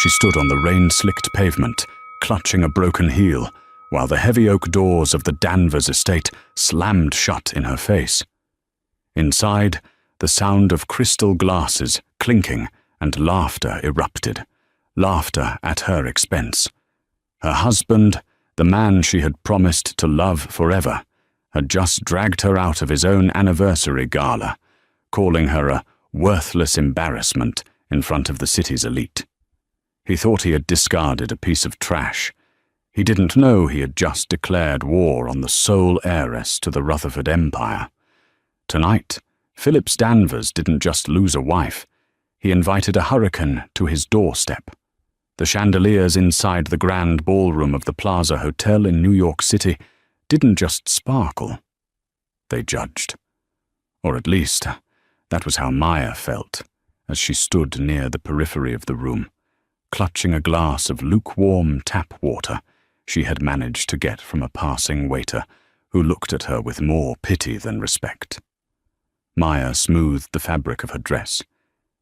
She stood on the rain-slicked pavement, clutching a broken heel, while the heavy oak doors of the Danvers estate slammed shut in her face. Inside, the sound of crystal glasses clinking and laughter erupted, laughter at her expense. Her husband, the man she had promised to love forever, had just dragged her out of his own anniversary gala, calling her a worthless embarrassment in front of the city's elite. He thought he had discarded a piece of trash. He didn't know he had just declared war on the sole heiress to the Rutherford Empire. Tonight, Phillips Danvers didn't just lose a wife. He invited a hurricane to his doorstep. The chandeliers inside the grand ballroom of the Plaza Hotel in New York City didn't just sparkle. They judged. Or at least, that was how Maya felt as she stood near the periphery of the room, clutching a glass of lukewarm tap water she had managed to get from a passing waiter who looked at her with more pity than respect. Maya smoothed the fabric of her dress.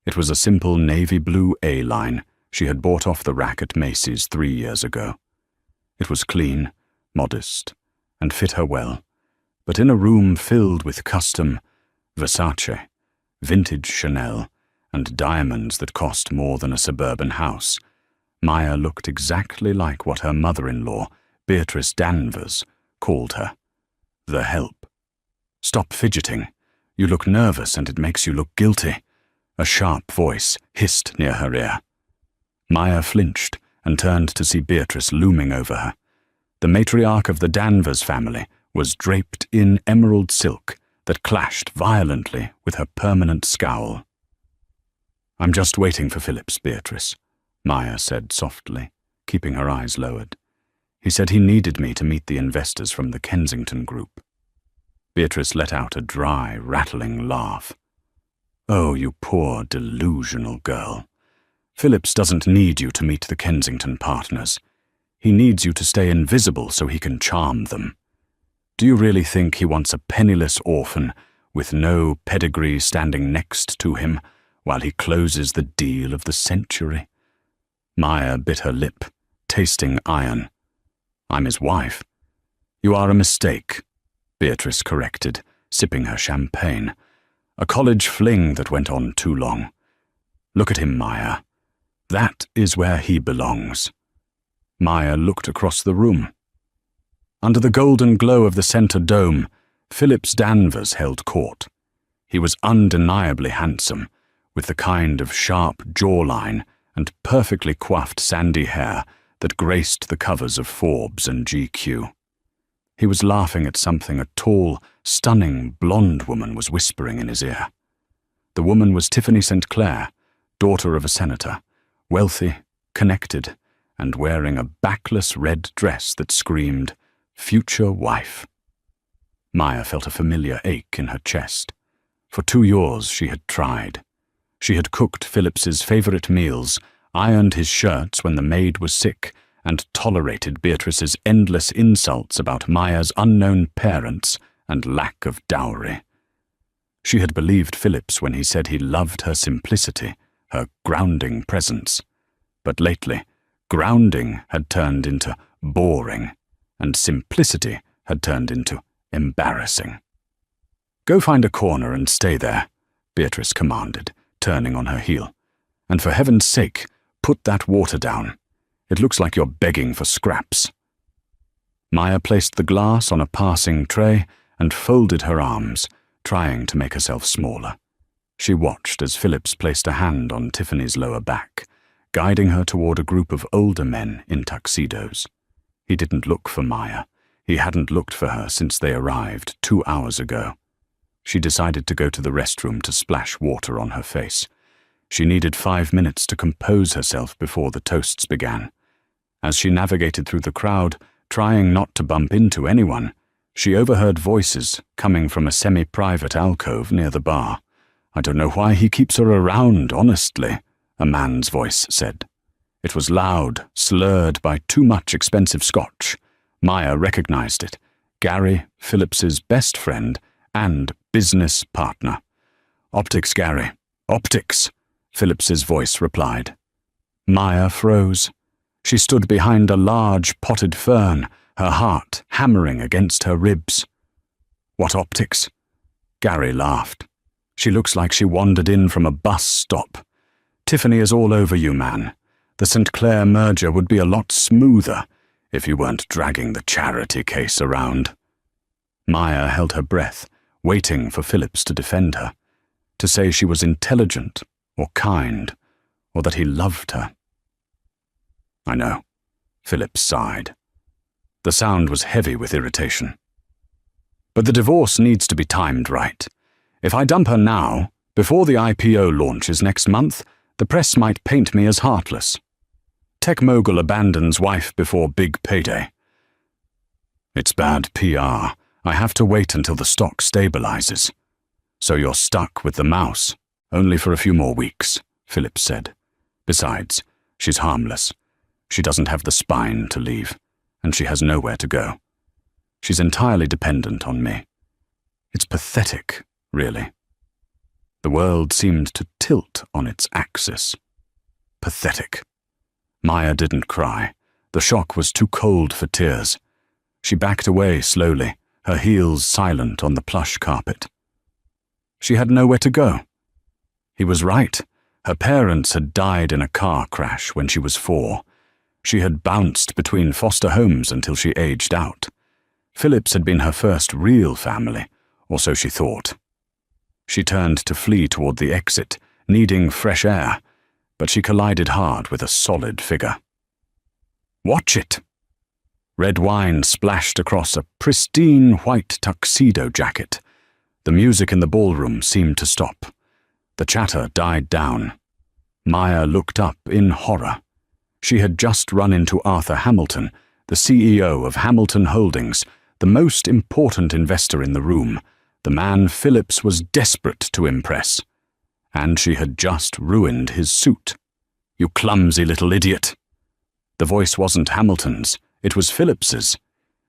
It was a simple navy blue A-line she had bought off the rack at Macy's 3 years ago. It was clean, modest, and fit her well, but in a room filled with custom, Versace, vintage Chanel, and diamonds that cost more than a suburban house, Maya looked exactly like what her mother-in-law, Beatrice Danvers, called her. The help. "Stop fidgeting. You look nervous and it makes you look guilty," a sharp voice hissed near her ear. Maya flinched and turned to see Beatrice looming over her. The matriarch of the Danvers family was draped in emerald silk that clashed violently with her permanent scowl. "I'm just waiting for Phillips, Beatrice," Maya said softly, keeping her eyes lowered. "He said he needed me to meet the investors from the Kensington Group." Beatrice let out a dry, rattling laugh. "Oh, you poor, delusional girl. Phillips doesn't need you to meet the Kensington partners. He needs you to stay invisible so he can charm them. Do you really think he wants a penniless orphan with no pedigree standing next to him while he closes the deal of the century?" Maya bit her lip, tasting iron. "I'm his wife." "You are a mistake," Beatrice corrected, sipping her champagne. "A college fling that went on too long. Look at him, Maya. That is where he belongs." Maya looked across the room. Under the golden glow of the center dome, Phillips Danvers held court. He was undeniably handsome, with the kind of sharp jawline and perfectly coiffed sandy hair that graced the covers of Forbes and GQ. He was laughing at something a tall, stunning blonde woman was whispering in his ear. The woman was Tiffany St. Clair, daughter of a senator, wealthy, connected, and wearing a backless red dress that screamed, "Future wife." Maya felt a familiar ache in her chest. For 2 years she had tried. She had cooked Phillips's favorite meals, ironed his shirts when the maid was sick, and tolerated Beatrice's endless insults about Maya's unknown parents and lack of dowry. She had believed Phillips when he said he loved her simplicity, her grounding presence. But lately, grounding had turned into boring, and simplicity had turned into embarrassing. "Go find a corner and stay there," Beatrice commanded, turning on her heel. "And for heaven's sake, put that water down. It looks like you're begging for scraps." Maya placed the glass on a passing tray and folded her arms, trying to make herself smaller. She watched as Phillips placed a hand on Tiffany's lower back, guiding her toward a group of older men in tuxedos. He didn't look for Maya. He hadn't looked for her since they arrived 2 hours ago. She decided to go to the restroom to splash water on her face. She needed 5 minutes to compose herself before the toasts began. As she navigated through the crowd, trying not to bump into anyone, she overheard voices coming from a semi-private alcove near the bar. "I don't know why he keeps her around, honestly," a man's voice said. It was loud, slurred by too much expensive scotch. Maya recognized it. Gary, Phillips's best friend and business partner. "Optics, Gary. Optics," Phillips's voice replied. Maya froze. She stood behind a large potted fern, her heart hammering against her ribs. What optics? Gary laughed. She looks like she wandered in from a bus stop. Tiffany is all over you, man. The St. Clair merger would be a lot smoother if you weren't dragging the charity case around. Maya held her breath, waiting for Phillips to defend her, to say she was intelligent or kind, or that he loved her. I know, Phillips sighed. The sound was heavy with irritation. But the divorce needs to be timed right. If I dump her now, before the IPO launches next month, the press might paint me as heartless. Tech mogul abandons wife before big payday. It's bad PR. I have to wait until the stock stabilizes. So you're stuck with the mouse, only for a few more weeks, Phillips said. Besides, she's harmless. She doesn't have the spine to leave, and she has nowhere to go. She's entirely dependent on me. It's pathetic, really. The world seemed to tilt on its axis. Pathetic. Maya didn't cry. The shock was too cold for tears. She backed away slowly, her heels silent on the plush carpet. She had nowhere to go. He was right. Her parents had died in a car crash when she was 4. She had bounced between foster homes until she aged out. Phillips had been her first real family, or so she thought. She turned to flee toward the exit, needing fresh air, but she collided hard with a solid figure. Watch it! Red wine splashed across a pristine white tuxedo jacket. The music in the ballroom seemed to stop. The chatter died down. Maya looked up in horror. She had just run into Arthur Hamilton, the CEO of Hamilton Holdings, the most important investor in the room, the man Phillips was desperate to impress. And she had just ruined his suit. You clumsy little idiot. The voice wasn't Hamilton's, it was Phillips's.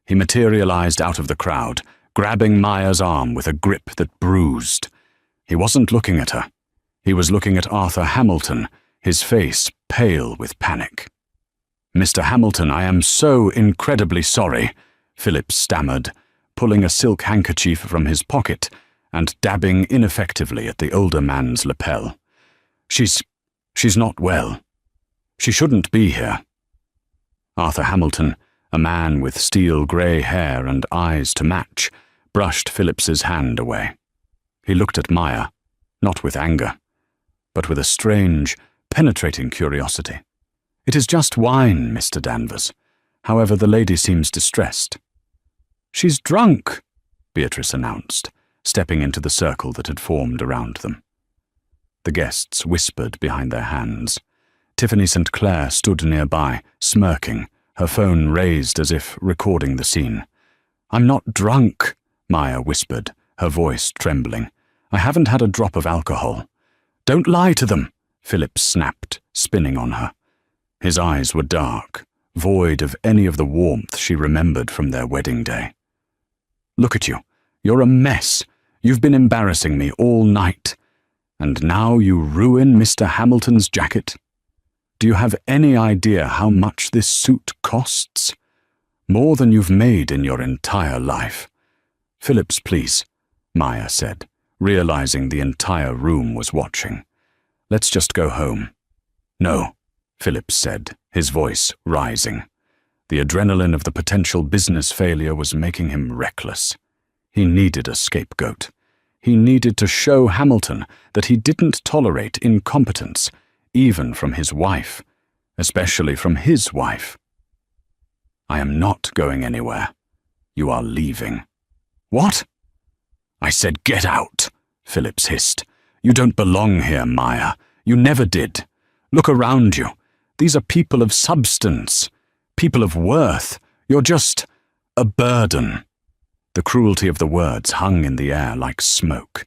He materialized out of the crowd, grabbing Maya's arm with a grip that bruised. He wasn't looking at her. He was looking at Arthur Hamilton, his face pale with panic. Mr. Hamilton, I am so incredibly sorry, Phillips stammered, pulling a silk handkerchief from his pocket and dabbing ineffectively at the older man's lapel. She's not well. She shouldn't be here. Arthur Hamilton, a man with steel-grey hair and eyes to match, brushed Phillips's hand away. He looked at Maya, not with anger, but with a strange, penetrating curiosity. It is just wine, Mr. Danvers. However, the lady seems distressed. She's drunk, Beatrice announced, stepping into the circle that had formed around them. The guests whispered behind their hands. Tiffany St. Clair stood nearby, smirking, her phone raised as if recording the scene. I'm not drunk, Maya whispered, her voice trembling. I haven't had a drop of alcohol. Don't lie to them, Phillips snapped, spinning on her. His eyes were dark, void of any of the warmth she remembered from their wedding day. Look at you. You're a mess. You've been embarrassing me all night. And now you ruin Mr. Hamilton's jacket? Do you have any idea how much this suit costs? More than you've made in your entire life. Phillips, please, Maya said, realizing the entire room was watching. Let's just go home. No, Phillips said, his voice rising. The adrenaline of the potential business failure was making him reckless. He needed a scapegoat. He needed to show Hamilton that he didn't tolerate incompetence, even from his wife, especially from his wife. I am not going anywhere. You are leaving. What? I said get out, Phillips hissed. You don't belong here, Maya. You never did. Look around you. These are people of substance, people of worth. You're just a burden. The cruelty of the words hung in the air like smoke.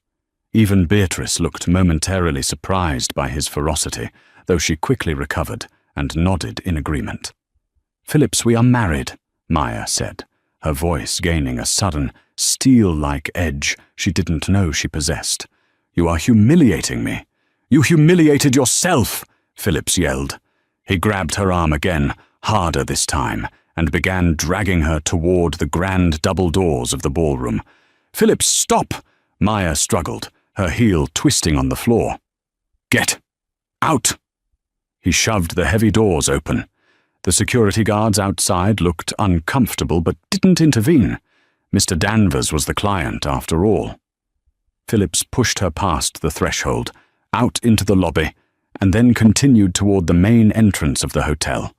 Even Beatrice looked momentarily surprised by his ferocity, though she quickly recovered and nodded in agreement. Phillips, we are married, Maya said, her voice gaining a sudden, steel-like edge she didn't know she possessed. You are humiliating me. You humiliated yourself, Phillips yelled. He grabbed her arm again, harder this time, and began dragging her toward the grand double doors of the ballroom. "Phillips, stop!" Maya struggled, her heel twisting on the floor. "Get out!" He shoved the heavy doors open. The security guards outside looked uncomfortable but didn't intervene. Mr. Danvers was the client, after all. Phillips pushed her past the threshold, out into the lobby, and then continued toward the main entrance of the hotel.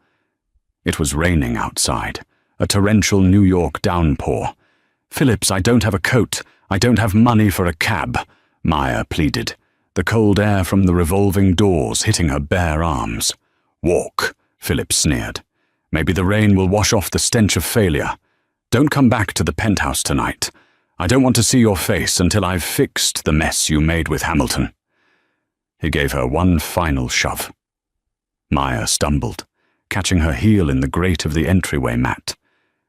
It was raining outside, a torrential New York downpour. "Phillips, I don't have a coat. I don't have money for a cab," Maya pleaded, the cold air from the revolving doors hitting her bare arms. "Walk," Phillips sneered. "Maybe the rain will wash off the stench of failure. Don't come back to the penthouse tonight. I don't want to see your face until I've fixed the mess you made with Hamilton." He gave her one final shove. Maya stumbled, catching her heel in the grate of the entryway mat.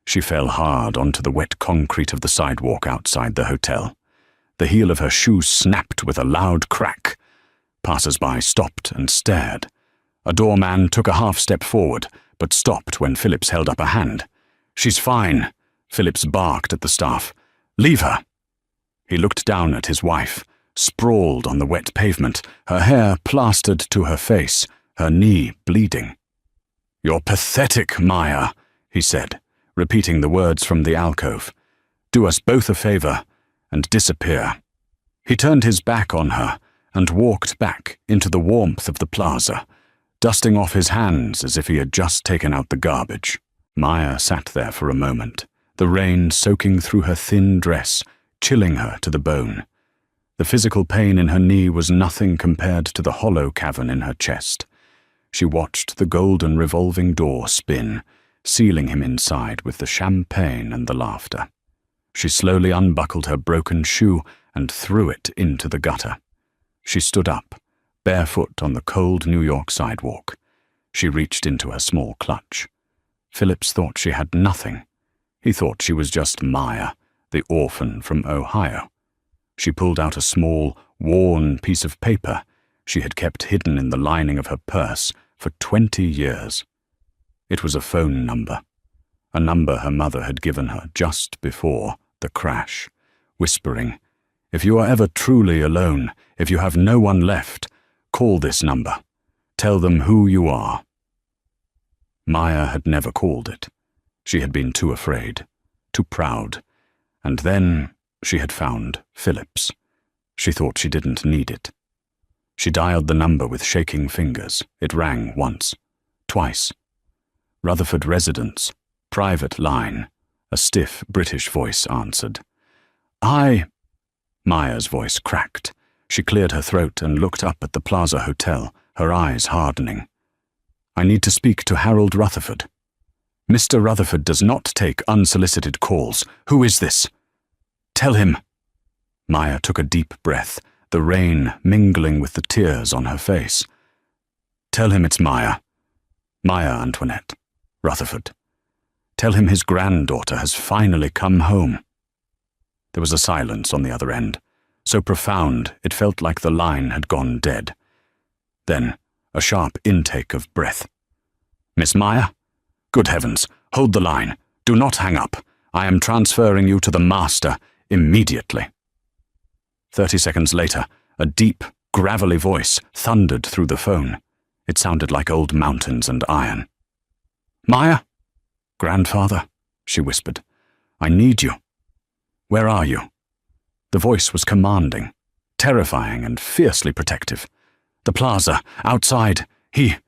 She fell hard onto the wet concrete of the sidewalk outside the hotel. The heel of her shoe snapped with a loud crack. Passers-by stopped and stared. A doorman took a half-step forward, but stopped when Phillips held up a hand. "She's fine," Phillips barked at the staff. "Leave her." He looked down at his wife, sprawled on the wet pavement, her hair plastered to her face, her knee bleeding. "You're pathetic, Maya," he said, repeating the words from the alcove. "Do us both a favor and disappear." He turned his back on her and walked back into the warmth of the plaza, dusting off his hands as if he had just taken out the garbage. Maya sat there for a moment, the rain soaking through her thin dress, chilling her to the bone. The physical pain in her knee was nothing compared to the hollow cavern in her chest. She watched the golden revolving door spin, sealing him inside with the champagne and the laughter. She slowly unbuckled her broken shoe and threw it into the gutter. She stood up, barefoot on the cold New York sidewalk. She reached into her small clutch. Phillips thought she had nothing. He thought she was just Maya, the orphan from Ohio. She pulled out a small, worn piece of paper she had kept hidden in the lining of her purse for 20 years. It was a phone number, a number her mother had given her just before the crash, whispering, "If you are ever truly alone, if you have no one left, call this number. Tell them who you are." Maya had never called it. She had been too afraid, too proud, and then she had found Phillips. She thought she didn't need it. She dialed the number with shaking fingers. It rang once, twice. Rutherford Residence, private line. A stiff British voice answered. "Hi." Maya's voice cracked. She cleared her throat and looked up at the Plaza Hotel, her eyes hardening. "I need to speak to Harold Rutherford." "Mr. Rutherford does not take unsolicited calls. Who is this?" "Tell him." Maya took a deep breath, the rain mingling with the tears on her face. "Tell him it's Maya. Maya Antoinette. Rutherford. Tell him his granddaughter has finally come home." There was a silence on the other end, so profound it felt like the line had gone dead. Then a sharp intake of breath. "Miss Maya? Good heavens, hold the line. Do not hang up. I am transferring you to the master immediately." 30 seconds later, a deep, gravelly voice thundered through the phone. It sounded like old mountains and iron. "Maya?" "Grandfather," she whispered. "I need you." "Where are you?" The voice was commanding, terrifying and fiercely protective. "The plaza, outside. He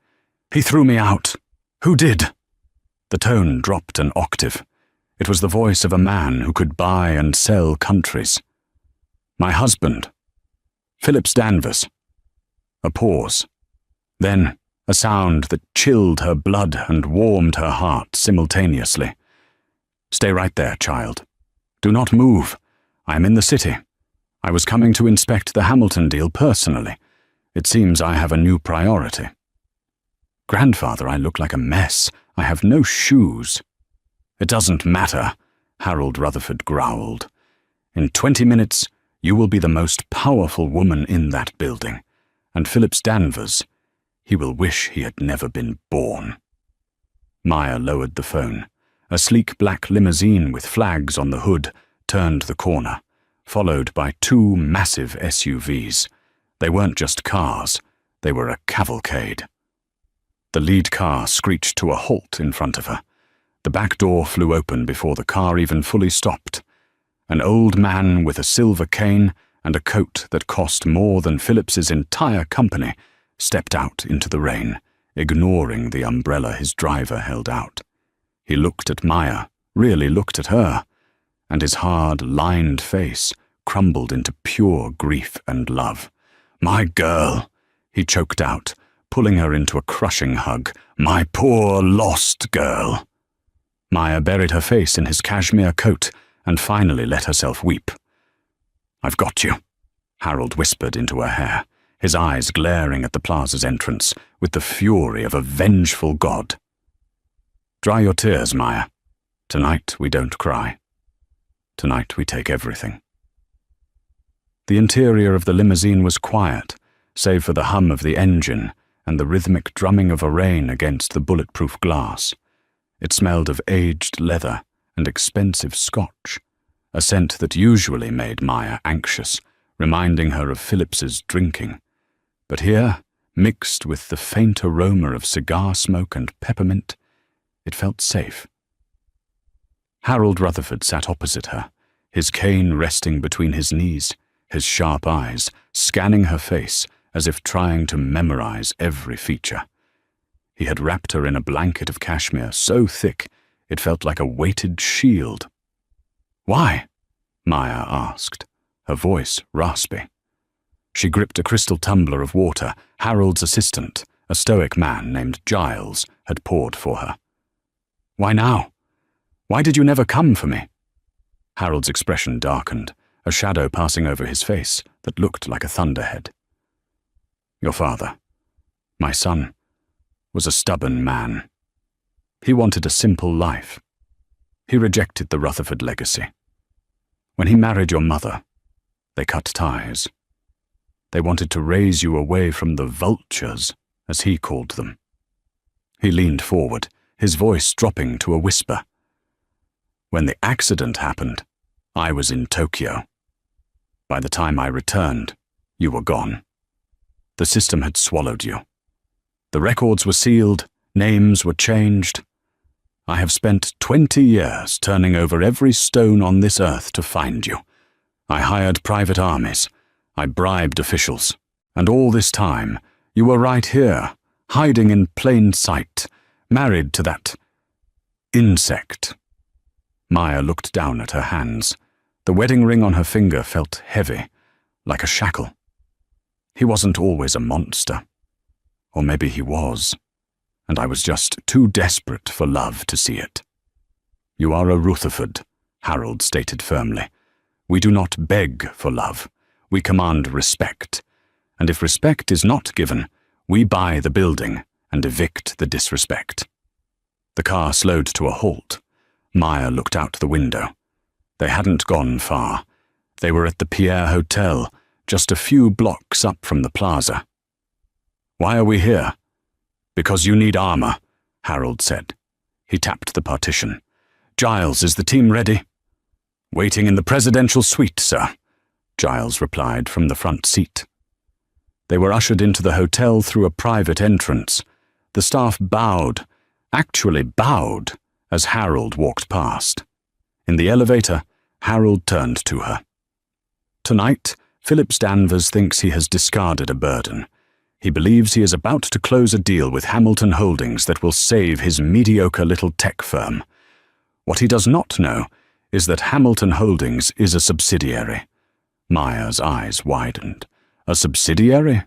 threw me out." "Who did?" The tone dropped an octave. It was the voice of a man who could buy and sell countries. "My husband. Phillips Danvers." A pause. Then a sound that chilled her blood and warmed her heart simultaneously. "Stay right there, child. Do not move. I am in the city. I was coming to inspect the Hamilton deal personally. It seems I have a new priority." "Grandfather, I look like a mess. I have no shoes." "It doesn't matter," Harold Rutherford growled. "In 20 minutes, you will be the most powerful woman in that building. And Phillips Danvers, He will wish he had never been born. Maya lowered the phone. A sleek black limousine with flags on the hood turned the corner, followed by two massive SUVs. They weren't just cars, they were a cavalcade. The lead car screeched to a halt in front of her. The back door flew open before the car even fully stopped. An old man with a silver cane and a coat that cost more than Phillips's entire company stepped out into the rain, ignoring the umbrella his driver held out. He looked at Maya, really looked at her, and his hard, lined face crumbled into pure grief and love. "My girl," he choked out, pulling her into a crushing hug. "My poor, lost girl." Maya buried her face in his cashmere coat and finally let herself weep. "I've got you," Harold whispered into her hair, his eyes glaring at the plaza's entrance with the fury of a vengeful god. "Dry your tears, Maya. Tonight we don't cry. Tonight we take everything." The interior of the limousine was quiet, save for the hum of the engine and the rhythmic drumming of a rain against the bulletproof glass. It smelled of aged leather and expensive scotch, a scent that usually made Maya anxious, reminding her of Phillips's drinking. But here, mixed with the faint aroma of cigar smoke and peppermint, it felt safe. Harold Rutherford sat opposite her, his cane resting between his knees, his sharp eyes scanning her face as if trying to memorize every feature. He had wrapped her in a blanket of cashmere so thick it felt like a weighted shield. "Why?" Maya asked, her voice raspy. She gripped a crystal tumbler of water Harold's assistant, a stoic man named Giles, had poured for her. "Why now? Why did you never come for me?" Harold's expression darkened, a shadow passing over his face that looked like a thunderhead. "Your father, my son, was a stubborn man. He wanted a simple life. He rejected the Rutherford legacy. When he married your mother, they cut ties. They wanted to raise you away from the vultures, as he called them." He leaned forward, his voice dropping to a whisper. "When the accident happened, I was in Tokyo. By the time I returned, you were gone. The system had swallowed you. The records were sealed, names were changed. I have spent 20 years turning over every stone on this earth to find you. I hired private armies. I bribed officials. And all this time, you were right here, hiding in plain sight, married to that insect." Maya looked down at her hands. The wedding ring on her finger felt heavy, like a shackle. He wasn't always a monster. Or maybe he was, and I was just too desperate for love to see it. "You are a Rutherford," Harold stated firmly. "We do not beg for love. We command respect. And if respect is not given, we buy the building and evict the disrespect." The car slowed to a halt. Maya looked out the window. They hadn't gone far. They were at the Pierre Hotel, just a few blocks up from the plaza. "Why are we here?" "Because you need armor," Harold said. He tapped the partition. "Giles, is the team ready?" "Waiting in the presidential suite, sir," Giles replied from the front seat. They were ushered into the hotel through a private entrance. The staff bowed, actually bowed, as Harold walked past. In the elevator, Harold turned to her. "Tonight, Phillips Danvers thinks he has discarded a burden. He believes he is about to close a deal with Hamilton Holdings that will save his mediocre little tech firm. What he does not know is that Hamilton Holdings is a subsidiary." Maya's eyes widened. "A subsidiary?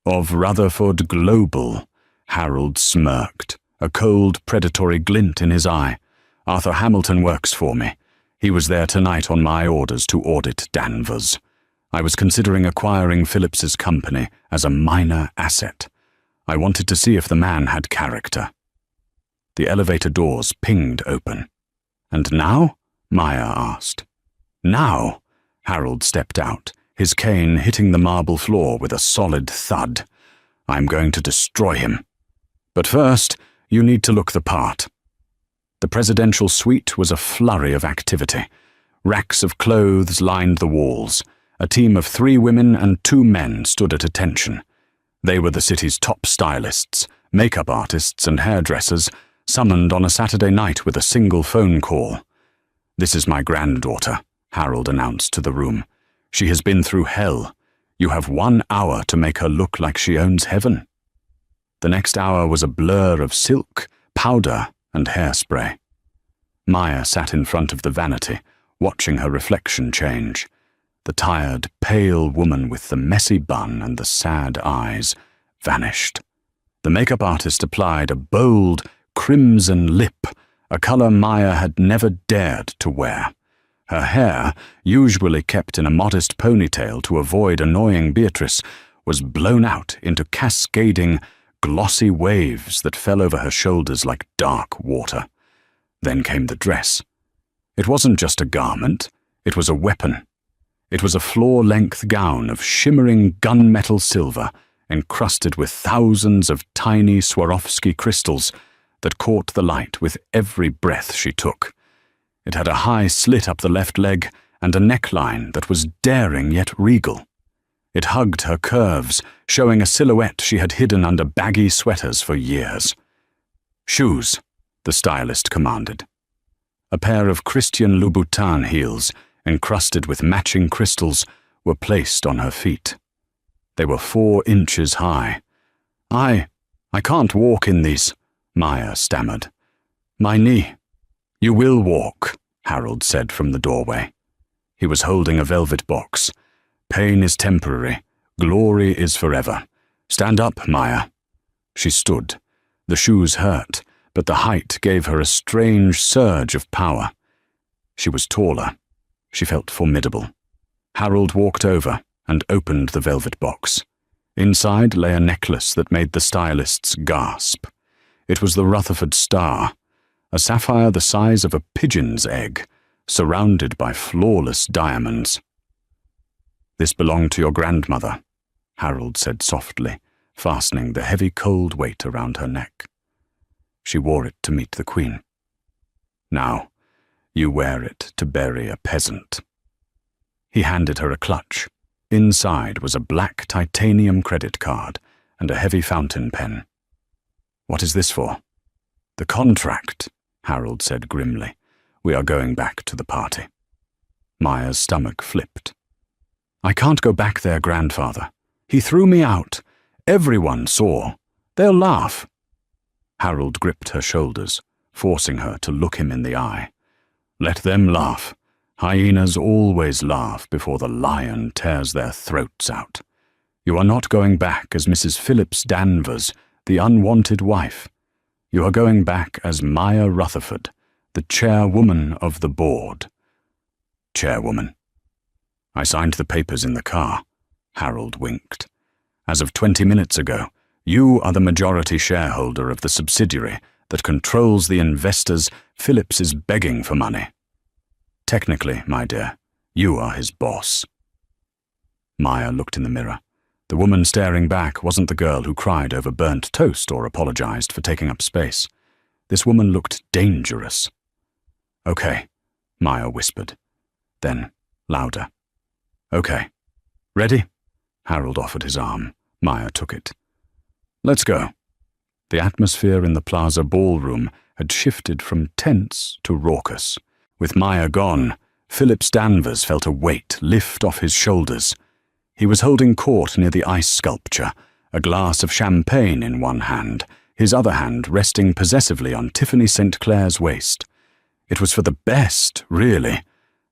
Of Rutherford Global?" Harold smirked, a cold, predatory glint in his eye. "Arthur Hamilton works for me. He was there tonight on my orders to audit Danvers. I was considering acquiring Phillips's company as a minor asset. I wanted to see if the man had character." The elevator doors pinged open. "And now?" Maya asked. "Now?" Harold stepped out, his cane hitting the marble floor with a solid thud. I'm going to destroy him. But first, you need to look the part. The presidential suite was a flurry of activity. Racks of clothes lined the walls. A team of 3 women and 2 men stood at attention. They were the city's top stylists, makeup artists and hairdressers, summoned on a Saturday night with a single phone call. "This is my granddaughter," Harold announced to the room. "She has been through hell. You have 1 hour to make her look like she owns heaven." The next hour was a blur of silk, powder, and hairspray. Maya sat in front of the vanity, watching her reflection change. The tired, pale woman with the messy bun and the sad eyes vanished. The makeup artist applied a bold, crimson lip, a color Maya had never dared to wear. Her hair, usually kept in a modest ponytail to avoid annoying Beatrice, was blown out into cascading, glossy waves that fell over her shoulders like dark water. Then came the dress. It wasn't just a garment, it was a weapon. It was a floor-length gown of shimmering gunmetal silver, encrusted with thousands of tiny Swarovski crystals that caught the light with every breath she took. It had a high slit up the left leg and a neckline that was daring yet regal. It hugged her curves, showing a silhouette she had hidden under baggy sweaters for years. "Shoes," the stylist commanded. A pair of Christian Louboutin heels, encrusted with matching crystals, were placed on her feet. They were 4 inches high. I can't walk in these," Maya stammered. "My knee." "You will walk," Harold said from the doorway. He was holding a velvet box. "Pain is temporary. Glory is forever. Stand up, Maya." She stood. The shoes hurt, but the height gave her a strange surge of power. She was taller. She felt formidable. Harold walked over and opened the velvet box. Inside lay a necklace that made the stylists gasp. It was the Rutherford star, a sapphire the size of a pigeon's egg, surrounded by flawless diamonds. "This belonged to your grandmother," Harold said softly, fastening the heavy cold weight around her neck. "She wore it to meet the Queen. Now, you wear it to bury a peasant." He handed her a clutch. Inside was a black titanium credit card and a heavy fountain pen. "What is this for?" "The contract," Harold said grimly. "We are going back to the party." Maya's stomach flipped. "I can't go back there, grandfather. He threw me out. Everyone saw. They'll laugh." Harold gripped her shoulders, forcing her to look him in the eye. "Let them laugh. Hyenas always laugh before the lion tears their throats out. You are not going back as Mrs. Phillips Danvers, the unwanted wife. You are going back as Maya Rutherford, the chairwoman of the board." "Chairwoman." "I signed the papers in the car," Harold winked. "As of 20 minutes ago, you are the majority shareholder of the subsidiary that controls the investors Phillips is begging for money. Technically, my dear, you are his boss." Maya looked in the mirror. The woman staring back wasn't the girl who cried over burnt toast or apologized for taking up space. This woman looked dangerous. "Okay," Maya whispered. Then, louder. "Okay. Ready?" Harold offered his arm. Maya took it. "Let's go." The atmosphere in the plaza ballroom had shifted from tense to raucous. With Maya gone, Phillips Danvers felt a weight lift off his shoulders. He was holding court near the ice sculpture, a glass of champagne in one hand, his other hand resting possessively on Tiffany St. Clair's waist. It was for the best, really,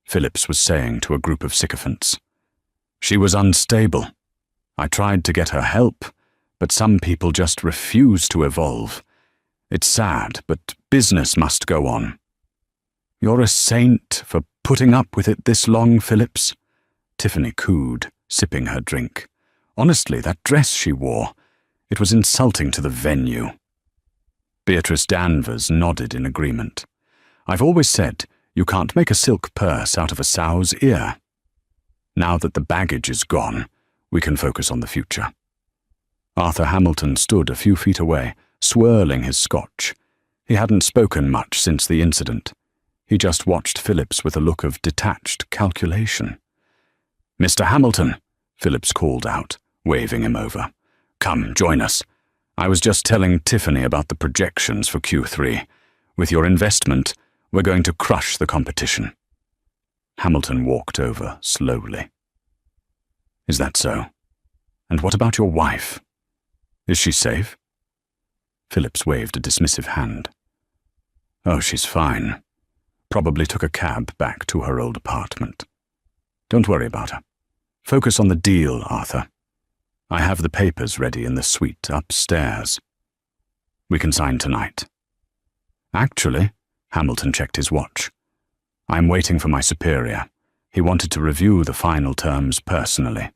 Phillips was saying to a group of sycophants. She was unstable. I tried to get her help, but some people just refuse to evolve. It's sad, but business must go on. "You're a saint for putting up with it this long, Phillips," Tiffany cooed, sipping her drink. "Honestly, that dress she wore, it was insulting to the venue." Beatrice Danvers nodded in agreement. "I've always said you can't make a silk purse out of a sow's ear. Now that the baggage is gone, we can focus on the future." Arthur Hamilton stood a few feet away, swirling his scotch. He hadn't spoken much since the incident. He just watched Phillips with a look of detached calculation. "Mr. Hamilton," Phillips called out, waving him over. "Come, join us. I was just telling Tiffany about the projections for Q3. With your investment, we're going to crush the competition." Hamilton walked over slowly. "Is that so? And what about your wife? Is she safe?" Phillips waved a dismissive hand. "Oh, she's fine. Probably took a cab back to her old apartment. Don't worry about her. Focus on the deal, Arthur. I have the papers ready in the suite upstairs. We can sign tonight." "Actually," Hamilton checked his watch, "I'm waiting for my superior. He wanted to review the final terms personally."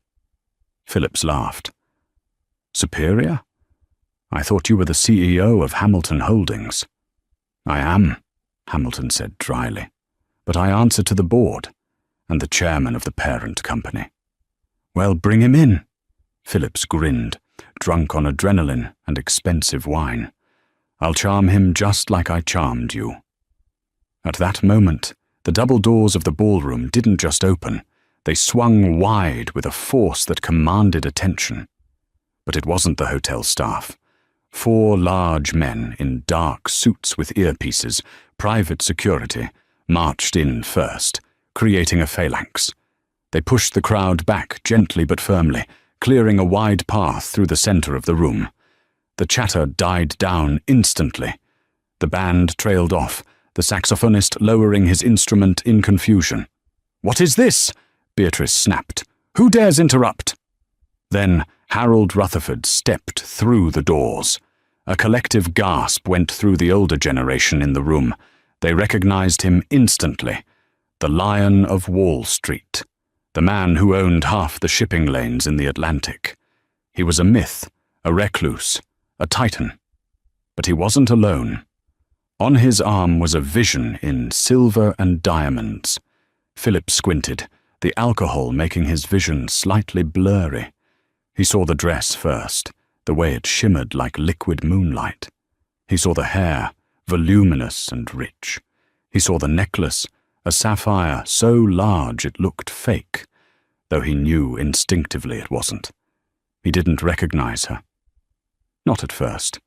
Phillips laughed. "Superior? I thought you were the CEO of Hamilton Holdings." "I am," Hamilton said dryly, "but I answer to the board and the chairman of the parent company." "Well, bring him in." Phillips grinned, drunk on adrenaline and expensive wine. "I'll charm him just like I charmed you." At that moment, the double doors of the ballroom didn't just open, they swung wide with a force that commanded attention. But it wasn't the hotel staff. 4 large men in dark suits with earpieces, private security, marched in first, creating a phalanx. They pushed the crowd back gently but firmly, clearing a wide path through the center of the room. The chatter died down instantly. The band trailed off, the saxophonist lowering his instrument in confusion. "What is this?" Beatrice snapped. "Who dares interrupt?" Then Harold Rutherford stepped through the doors. A collective gasp went through the older generation in the room. They recognized him instantly. The Lion of Wall Street. The man who owned half the shipping lanes in the Atlantic. He was a myth, a recluse, a titan. But he wasn't alone. On his arm was a vision in silver and diamonds. Philip squinted, the alcohol making his vision slightly blurry. He saw the dress first, the way it shimmered like liquid moonlight. He saw the hair, voluminous and rich. He saw the necklace, a sapphire so large it looked fake, though he knew instinctively it wasn't. He didn't recognize her. Not at first.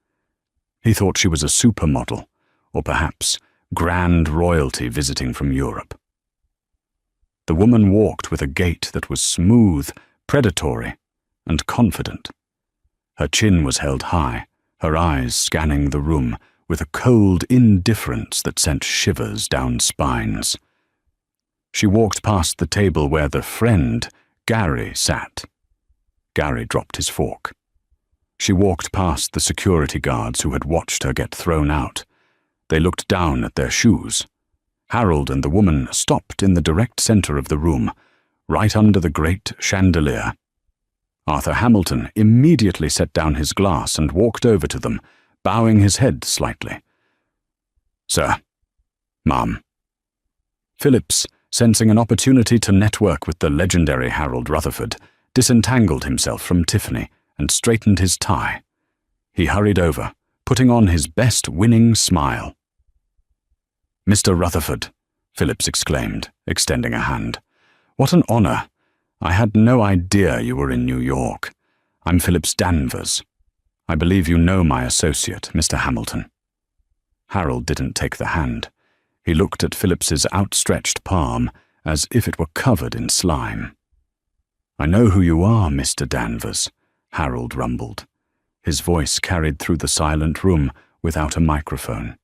He thought she was a supermodel, or perhaps grand royalty visiting from Europe. The woman walked with a gait that was smooth, predatory, and confident. Her chin was held high, her eyes scanning the room with a cold indifference that sent shivers down spines. She walked past the table where the friend, Gary, sat. Gary dropped his fork. She walked past the security guards who had watched her get thrown out. They looked down at their shoes. Harold and the woman stopped in the direct center of the room, right under the great chandelier. Arthur Hamilton immediately set down his glass and walked over to them, bowing his head slightly. "Sir. Ma'am." Phillips, sensing an opportunity to network with the legendary Harold Rutherford, disentangled himself from Tiffany and straightened his tie. He hurried over, putting on his best winning smile. "Mr. Rutherford," Phillips exclaimed, extending a hand. "What an honor. I had no idea you were in New York. I'm Phillips Danvers. I believe you know my associate, Mr. Hamilton." Harold didn't take the hand. He looked at Phillips's outstretched palm as if it were covered in slime. "I know who you are, Mr. Danvers," Harold rumbled. His voice carried through the silent room without a microphone.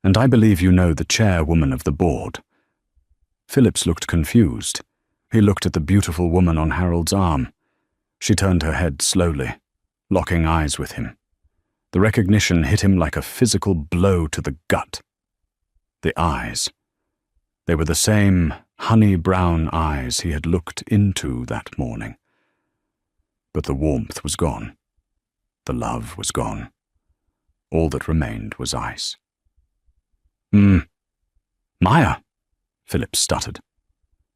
"And I believe you know the chairwoman of the board." Phillips looked confused. He looked at the beautiful woman on Harold's arm. She turned her head slowly, locking eyes with him. The recognition hit him like a physical blow to the gut. The eyes. They were the same honey-brown eyes he had looked into that morning. But the warmth was gone. The love was gone. All that remained was ice. Maya," Phillips stuttered.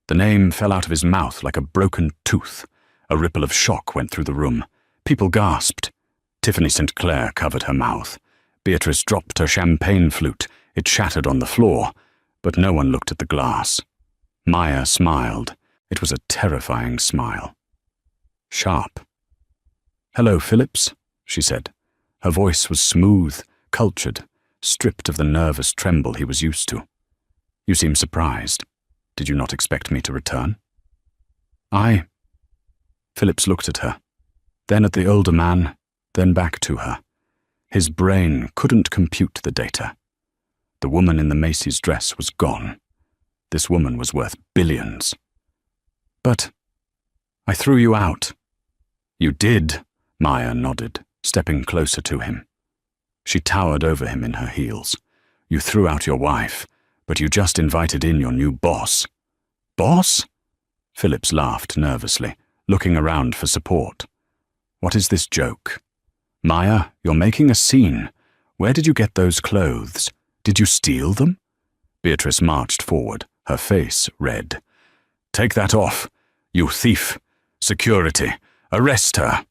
The name fell out of his mouth like a broken tooth. A ripple of shock went through the room. People gasped. Tiffany St. Clair covered her mouth. Beatrice dropped her champagne flute. It shattered on the floor, but no one looked at the glass. Maya smiled. It was a terrifying smile. Sharp. "Hello, Phillips," she said. Her voice was smooth, cultured, stripped of the nervous tremble he was used to. "You seem surprised. Did you not expect me to return?" Phillips looked at her, then at the older man, then back to her. His brain couldn't compute the data. The woman in the Macy's dress was gone. This woman was worth billions. "But I threw you out." "You did," Maya nodded, stepping closer to him. She towered over him in her heels. "You threw out your wife, but you just invited in your new boss." "Boss?" Phillips laughed nervously, looking around for support. "What is this joke?" "Maya, you're making a scene. Where did you get those clothes? Did you steal them?" Beatrice marched forward, her face red. "Take that off, you thief! Security! Arrest her!"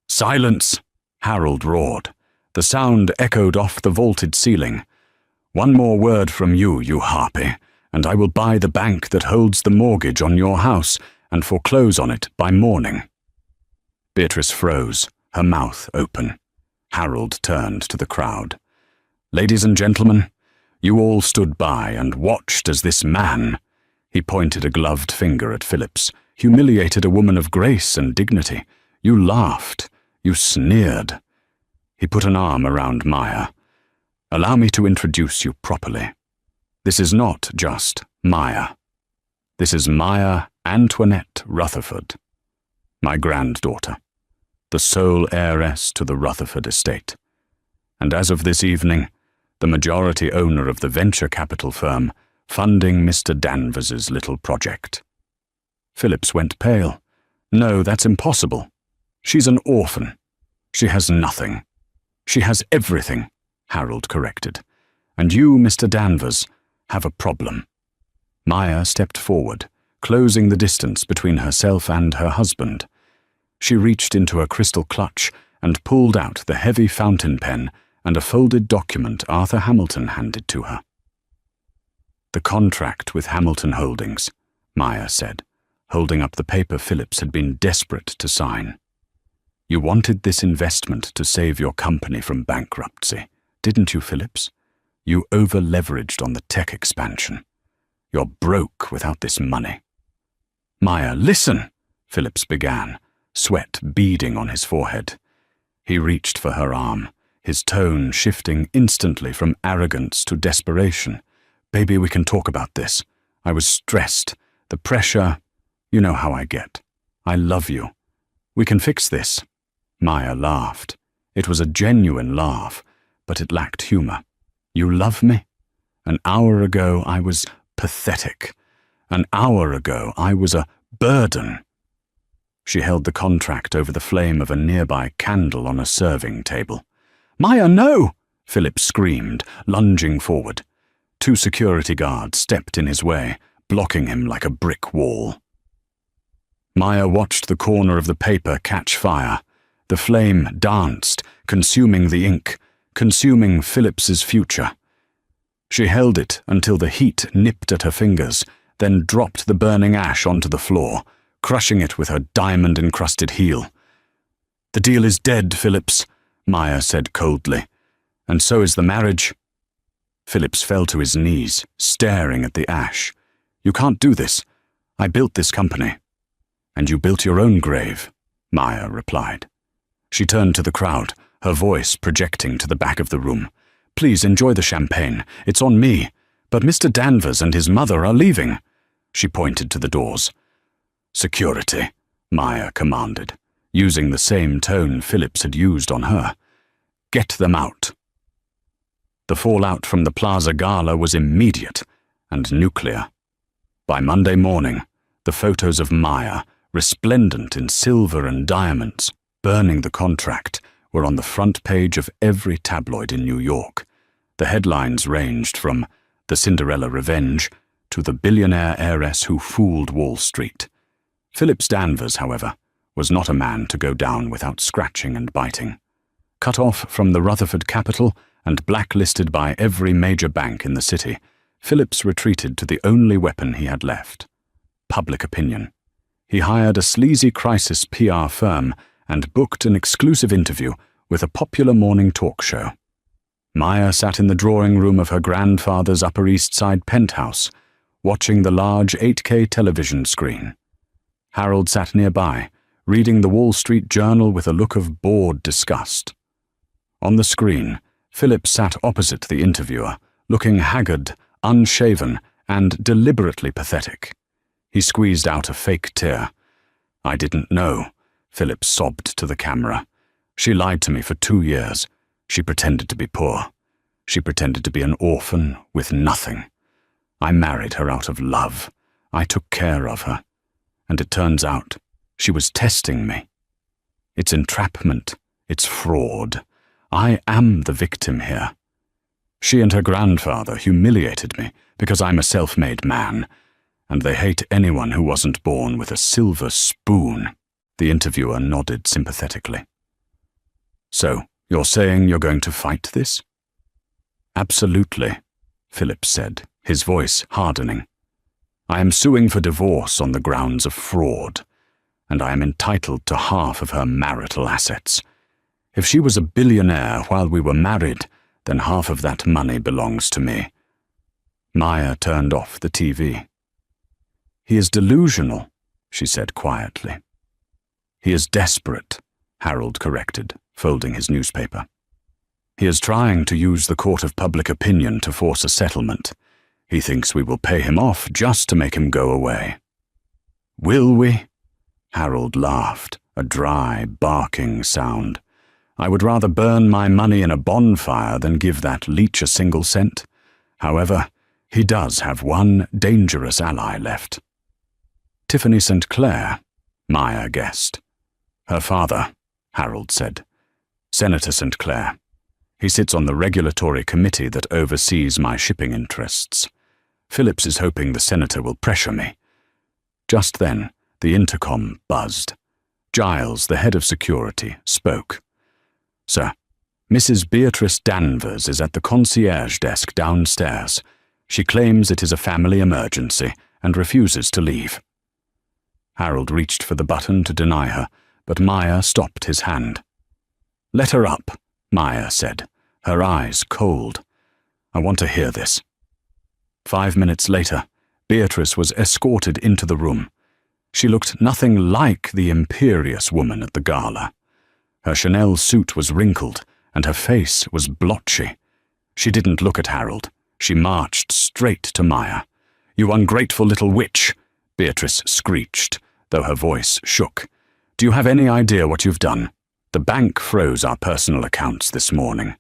"Silence!" Harold roared. The sound echoed off the vaulted ceiling. "One more word from you, you harpy, and I will buy the bank that holds the mortgage on your house and foreclose on it by morning." Beatrice froze, her mouth open. Harold turned to the crowd. "Ladies and gentlemen, you all stood by and watched as this man," he pointed a gloved finger at Phillips, "humiliated a woman of grace and dignity. You laughed. You sneered." He put an arm around Maya. "Allow me to introduce you properly. This is not just Maya. This is Maya Antoinette Rutherford, my granddaughter, the sole heiress to the Rutherford estate, and as of this evening, the majority owner of the venture capital firm funding Mr. Danvers's little project." Phillips went pale. "No, that's impossible. She's an orphan. She has nothing." "She has everything," Harold corrected. "And you, Mr. Danvers, have a problem." Maya stepped forward, closing the distance between herself and her husband. She reached into a crystal clutch and pulled out the heavy fountain pen and a folded document Arthur Hamilton handed to her. "The contract with Hamilton Holdings," Maya said, holding up the paper Phillips had been desperate to sign. "You wanted this investment to save your company from bankruptcy, didn't you, Phillips? You over-leveraged on the tech expansion. You're broke without this money." "Maya, listen," Phillips began, sweat beading on his forehead. He reached for her arm, his tone shifting instantly from arrogance to desperation. "Baby, we can talk about this. I was stressed. The pressure, you know how I get. I love you. We can fix this." Maya laughed. It was a genuine laugh, but it lacked humor. "You love me? An hour ago I was pathetic. An hour ago I was a burden." She held the contract over the flame of a nearby candle on a serving table. "Maya, no!" Philip screamed, lunging forward. 2 security guards stepped in his way, blocking him like a brick wall. Maya watched the corner of the paper catch fire. The flame danced, consuming the ink, consuming Phillips's future. She held it until the heat nipped at her fingers, then dropped the burning ash onto the floor, crushing it with her diamond-encrusted heel. "The deal is dead, Phillips," Maya said coldly. "And so is the marriage." Phillips fell to his knees, staring at the ash. "You can't do this. I built this company." "And you built your own grave," Maya replied. She turned to the crowd, her voice projecting to the back of the room. "Please enjoy the champagne. It's on me. But Mr. Danvers and his mother are leaving." She pointed to the doors. "Security," Maya commanded, using the same tone Phillips had used on her. "Get them out." The fallout from the Plaza Gala was immediate and nuclear. By Monday morning, the photos of Maya, resplendent in silver and diamonds, burning the contract, were on the front page of every tabloid in New York. The headlines ranged from "The Cinderella Revenge" to "The Billionaire Heiress Who Fooled Wall Street." Phillips Danvers, however, was not a man to go down without scratching and biting. Cut off from the Rutherford capital and blacklisted by every major bank in the city, Phillips retreated to the only weapon he had left: public opinion. He hired a sleazy crisis PR firm and booked an exclusive interview with a popular morning talk show. Maya sat in the drawing room of her grandfather's Upper East Side penthouse, watching the large 8K television screen. Harold sat nearby, reading the Wall Street Journal with a look of bored disgust. On the screen, Phillips sat opposite the interviewer, looking haggard, unshaven, and deliberately pathetic. He squeezed out a fake tear. "I didn't know," Phillips sobbed to the camera. "She lied to me for 2 years. She pretended to be poor. She pretended to be an orphan with nothing. I married her out of love. I took care of her. And it turns out she was testing me. It's entrapment. It's fraud. I am the victim here. She and her grandfather humiliated me because I'm a self-made man, and they hate anyone who wasn't born with a silver spoon." The interviewer nodded sympathetically. "So, you're saying you're going to fight this?" "Absolutely," Phillips said, his voice hardening. "I am suing for divorce on the grounds of fraud, and I am entitled to half of her marital assets. If she was a billionaire while we were married, then half of that money belongs to me." Maya turned off the TV. "He is delusional," she said quietly. "He is desperate," Harold corrected, folding his newspaper. "He is trying to use the court of public opinion to force a settlement. He thinks we will pay him off just to make him go away." "Will we?" Harold laughed, a dry, barking sound. "I would rather burn my money in a bonfire than give that leech a single cent. However, he does have one dangerous ally left." "Tiffany St. Clair," Maya guessed. "Her father," Harold said. "Senator St. Clair. He sits on the regulatory committee that oversees my shipping interests. Phillips is hoping the senator will pressure me." Just then, the intercom buzzed. Giles, the head of security, spoke. "Sir, Mrs. Beatrice Danvers is at the concierge desk downstairs. She claims it is a family emergency and refuses to leave." Harold reached for the button to deny her, but Maya stopped his hand. "Let her up," Maya said, her eyes cold. "I want to hear this." 5 minutes later, Beatrice was escorted into the room. She looked nothing like the imperious woman at the gala. Her Chanel suit was wrinkled, and her face was blotchy. She didn't look at Harold. She marched straight to Maya. "You ungrateful little witch," Beatrice screeched, though her voice shook. "Do you have any idea what you've done? The bank froze our personal accounts this morning.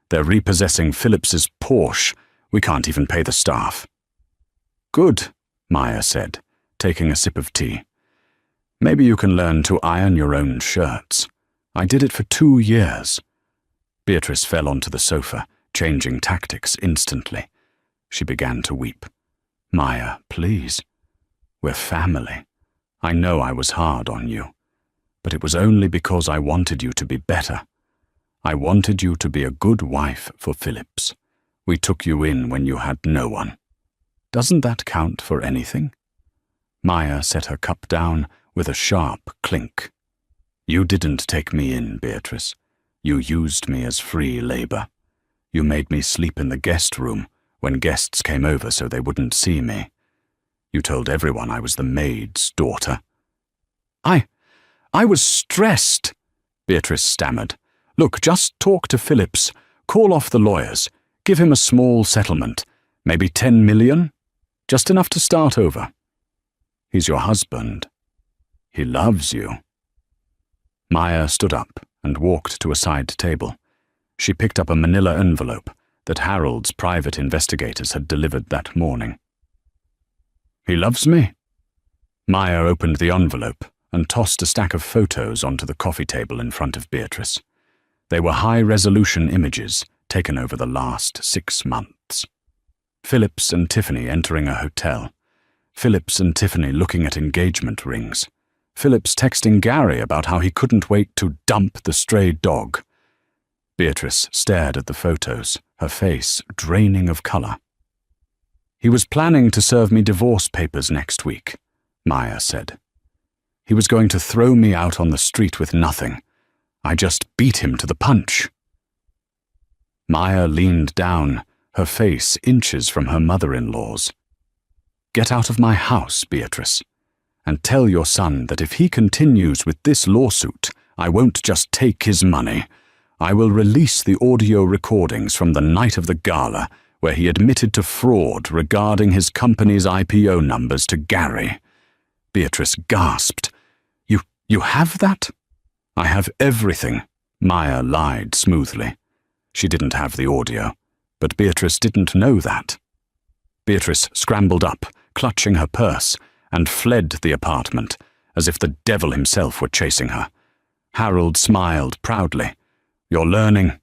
They're repossessing Phillips's Porsche. We can't even pay the staff." "Good," Maya said, taking a sip of tea. "Maybe you can learn to iron your own shirts. I did it for 2 years. Beatrice fell onto the sofa, changing tactics instantly. She began to weep. "Maya, please. We're family. I know I was hard on you, but it was only because I wanted you to be better. I wanted you to be a good wife for Phillips. We took you in when you had no one. Doesn't that count for anything?" Maya set her cup down with a sharp clink. "You didn't take me in, Beatrice. You used me as free labor. You made me sleep in the guest room when guests came over so they wouldn't see me. You told everyone I was the maid's daughter." I was stressed," Beatrice stammered. "Look, just talk to Phillips. Call off the lawyers. Give him a small settlement. Maybe 10 million? Just enough to start over. He's your husband. He loves you." Maya stood up and walked to a side table. She picked up a manila envelope that Harold's private investigators had delivered that morning. "He loves me?" Maya opened the envelope and tossed a stack of photos onto the coffee table in front of Beatrice. They were high-resolution images taken over the last 6 months. Phillips and Tiffany entering a hotel. Phillips and Tiffany looking at engagement rings. Phillips texting Gary about how he couldn't wait to dump the stray dog. Beatrice stared at the photos, her face draining of colour. "He was planning to serve me divorce papers next week," Maya said. "He was going to throw me out on the street with nothing. I just beat him to the punch." Maya leaned down, her face inches from her mother-in-law's. "Get out of my house, Beatrice, and tell your son that if he continues with this lawsuit, I won't just take his money. I will release the audio recordings from the night of the gala where he admitted to fraud regarding his company's IPO numbers to Gary." Beatrice gasped. You have that?" "I have everything," Maya lied smoothly. She didn't have the audio, but Beatrice didn't know that. Beatrice scrambled up, clutching her purse, and fled the apartment, as if the devil himself were chasing her. Harold smiled proudly. "You're learning."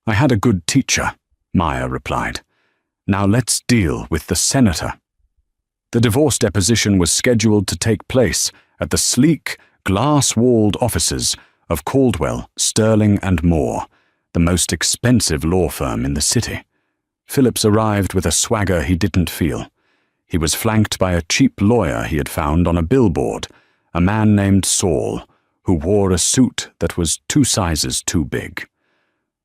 "I had a good teacher," Maya replied. "Now let's deal with the senator." The divorce deposition was scheduled to take place at the sleek, glass-walled offices of Caldwell, Sterling and Moore, the most expensive law firm in the city. Phillips arrived with a swagger he didn't feel. He was flanked by a cheap lawyer he had found on a billboard, a man named Saul, who wore a suit that was 2 sizes too big.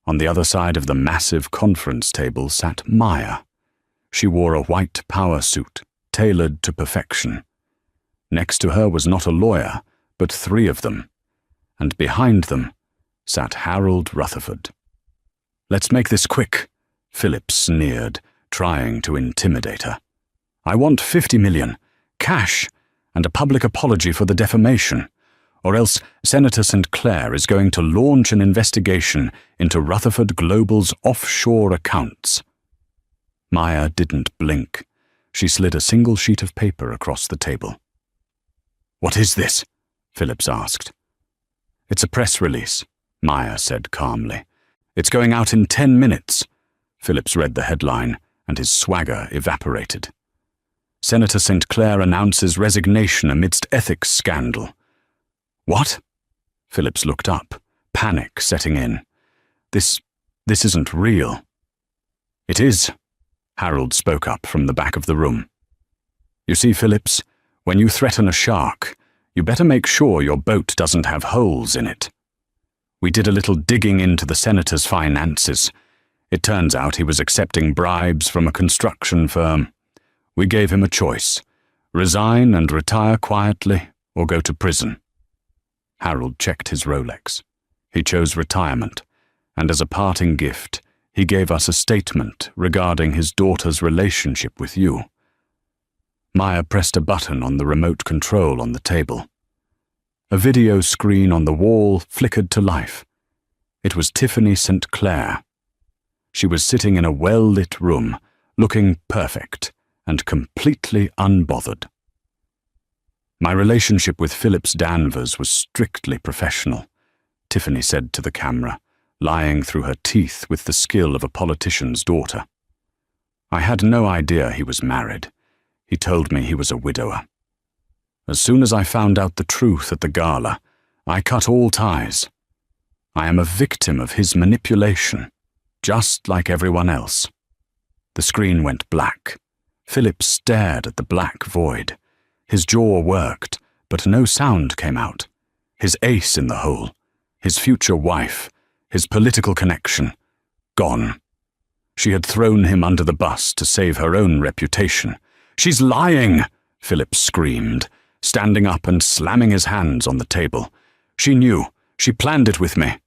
On the other side of the massive conference table sat Maya. She wore a white power suit, tailored to perfection. Next to her was not a lawyer, but 3 of them, and behind them sat Harold Rutherford. "Let's make this quick," Phillips sneered, trying to intimidate her. "I want 50 million, cash, and a public apology for the defamation, or else Senator St. Clair is going to launch an investigation into Rutherford Global's offshore accounts." Maya didn't blink. She slid a single sheet of paper across the table. "What is this?" Phillips asked. "It's a press release," Maya said calmly. "It's going out in 10 minutes. Phillips read the headline, and his swagger evaporated. "Senator St. Clair announces resignation amidst ethics scandal." "What?" Phillips looked up, panic setting in. This isn't real." "It is," Harold spoke up from the back of the room. "You see, Phillips, when you threaten a shark, you better make sure your boat doesn't have holes in it. We did a little digging into the senator's finances. It turns out he was accepting bribes from a construction firm. We gave him a choice: resign and retire quietly, or go to prison." Harold checked his Rolex. He chose retirement, and as a parting gift, he gave us a statement regarding his daughter's relationship with you. Maya pressed a button on the remote control on the table. A video screen on the wall flickered to life. It was Tiffany St. Clair. She was sitting in a well-lit room, looking perfect and completely unbothered. "My relationship with Phillips Danvers was strictly professional," Tiffany said to the camera, lying through her teeth with the skill of a politician's daughter. "I had no idea he was married. He told me he was a widower. As soon as I found out the truth at the gala, I cut all ties. I am a victim of his manipulation, just like everyone else." The screen went black. Philip stared at the black void. His jaw worked, but no sound came out. His ace in the hole, his future wife, his political connection, gone. She had thrown him under the bus to save her own reputation. "She's lying!" Philip screamed, standing up and slamming his hands on the table. "She knew. She planned it with me."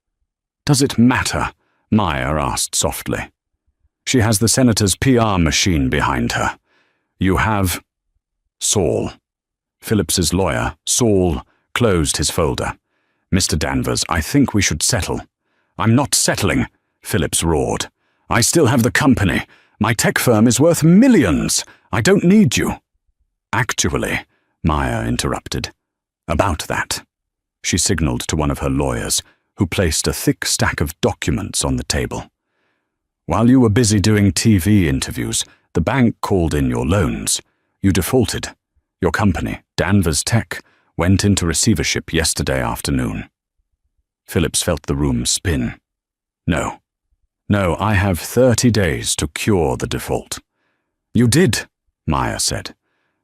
"Does it matter?" Maya asked softly. "She has the senator's PR machine behind her. You have—" Saul. Phillips's lawyer, Saul, closed his folder. "Mr. Danvers, I think we should settle." "I'm not settling," Phillips roared. "I still have the company. My tech firm is worth millions. I don't need you." "Actually," Maya interrupted. "About that." She signaled to one of her lawyers, who placed a thick stack of documents on the table. "While you were busy doing TV interviews, the bank called in your loans. You defaulted. Your company, Danvers Tech, Went into receivership yesterday afternoon. Phillips felt the room spin. No, I have 30 days to cure the default. You did, Maya said,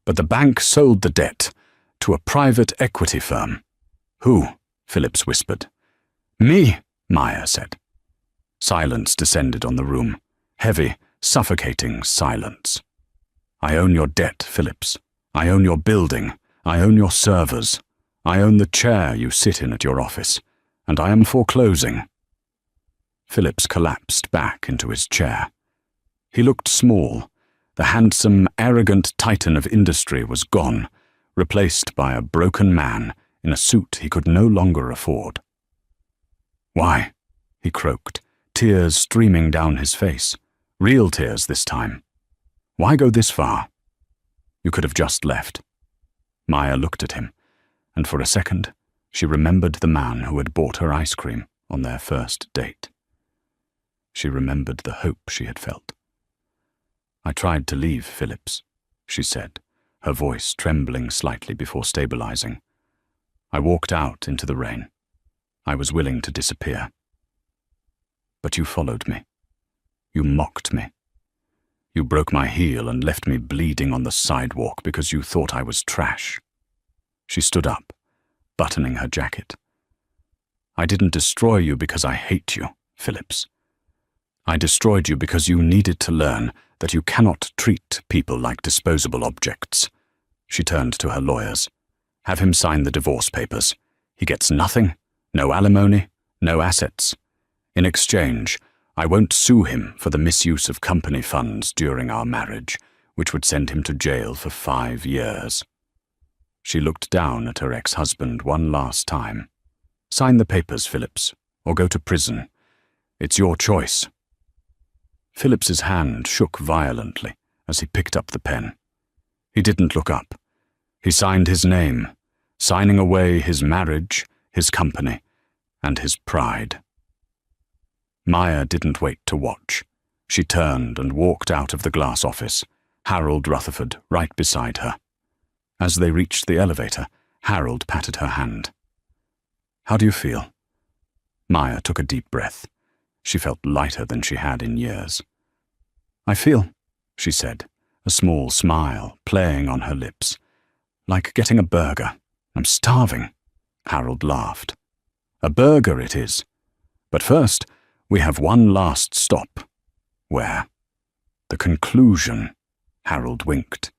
but the bank sold the debt to a private equity firm. Who? Phillips whispered. Me, Maya said. Silence descended on the room, heavy, suffocating silence. I own your debt, Phillips. I own your building. I own your servers. I own the chair you sit in at your office, and I am foreclosing. Phillips collapsed back into his chair. He looked small. The handsome, arrogant titan of industry was gone, replaced by a broken man in a suit he could no longer afford. Why? He croaked, tears streaming down his face. Real tears this time. Why go this far? You could have just left. Maya looked at him, and for a second she remembered the man who had bought her ice cream on their first date. She remembered the hope she had felt. I tried to leave, Phillips, she said, her voice trembling slightly before stabilizing. I walked out into the rain. I was willing to disappear. But you followed me. You mocked me. You broke my heel and left me bleeding on the sidewalk because you thought I was trash. She stood up, buttoning her jacket. I didn't destroy you because I hate you, Phillips. I destroyed you because you needed to learn that you cannot treat people like disposable objects. She turned to her lawyers. Have him sign the divorce papers. He gets nothing, no alimony, no assets. In exchange, I won't sue him for the misuse of company funds during our marriage, which would send him to jail for 5 years. She looked down at her ex-husband one last time. Sign the papers, Phillips, or go to prison. It's your choice. Phillips's hand shook violently as he picked up the pen. He didn't look up. He signed his name, signing away his marriage, his company, and his pride. Maya didn't wait to watch. She turned and walked out of the glass office, Harold Rutherford right beside her. As they reached the elevator, Harold patted her hand. How do you feel? Maya took a deep breath. She felt lighter than she had in years. I feel, she said, a small smile playing on her lips, like getting a burger. I'm starving. Harold laughed. A burger it is. But first, we have one last stop. Where? The conclusion. Harold winked.